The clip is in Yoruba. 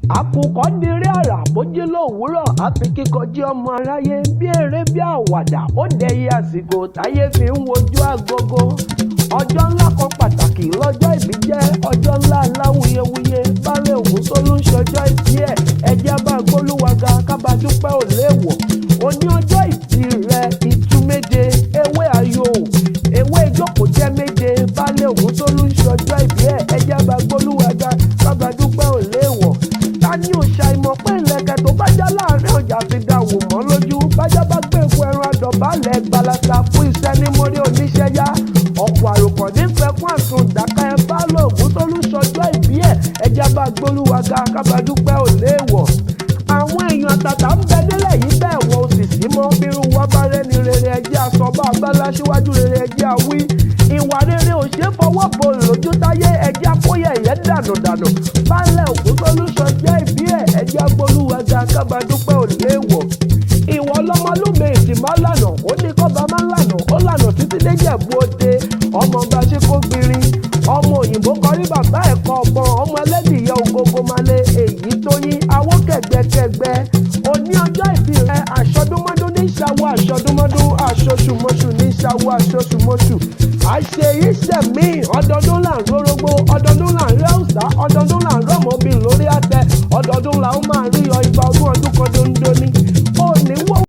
àkùkọ dirí àrà bójú lówùúrọ̀ àfi kíkọjí ọmọ aráyé bí eré bí àwàdà ó dẹyẹ àsìkò táyé fi ń wojú agogo. ọjọ́ ńlá kan pàtàkì lọ́jọ́ ìbí jẹ́ ọjọ́ ńlá aláwuyewuye Baálẹ̀ Ògúnṣólú ń ṣọjọ́ ìbí ẹ̀ ẹjẹ́ bá gbólúwaga kábà dúpẹ́ ò léèwọ̀. òní ọjọ́ ìbí rẹ̀ ìtú méje ewé ayò ewé ìjókòó jẹ́ méje Baálẹ̀ Ògúnṣólú ń ṣọjọ́ ìbí ẹ̀ ẹjẹ́ bá gbólúwaga kábà dúpẹ́ ò léèwọ̀. ta ni ò ṣàìmọ̀ pé ìlẹ̀kẹ̀ tó bá já láàrin ọjà fi dà wò mọ́ lójú bájá bá gbé epo ẹran àdọ̀bálẹ̀ gbalasa fún iṣẹ́ ní mórí oníṣẹ́ yá ọ̀pọ̀ àròkàn nífẹ̀ẹ́ fún àtún ìdáká ẹ Baálẹ̀ Ògúnṣólú ṣọjọ́ ìbí ẹ̀ ẹjẹ́ bá gbólúwaga kábà dúpẹ́ ò léèwọ̀. àwọn èèyàn àtàtà ń bẹ nílẹ̀ yìí bẹ́ẹ̀ wọ òsìsì mọ́ bírú wa bá rẹ́ni rere ẹjẹ́ àsọ̀bá abala síwájú rere ẹjẹ́ àwí ìwà rere ò ṣe fọwọ́ bò lójú táyé ẹjẹ́ àkóyè ẹ̀yẹ́ dànù. Baálẹ̀ Ògúnṣólú ṣọjọ́ ìbí ẹ̀ ẹjẹ́ agbólúwaga kábà dúpẹ́ ò léèwọ̀. ìwọ lọmọlúmẹ ìtìmọ́ lànà ó ní kọ́ba má lànà ó lànà títí déjẹ̀bú òde ọmọ ọba ṣe kó gbìnrín ọmọ òyìnbó kọrí bàbá ẹ̀kọ́ ọgbọ́n ọmọ ẹlẹ́dìyẹ ògógó malẹ̀ èyí tó yín awó kẹ̀gbẹ́kẹ̀gbẹ́ òní ọjọ́ ìbí rẹ àṣọdúnmọ́dún ní ìṣàwọ̀ àṣọdúnmọ́dún àṣoṣùmọ́ṣù ní ìṣàwọ̀ àṣoṣùmọ́ṣù àṣe ìṣẹ̀mí ọdọọdún là ń rórógbó ọdọọdún là ń rí ọ̀sà ọdọọdún là ń rọ́mọbìn lórí àtẹ ọdọọdún là ń máa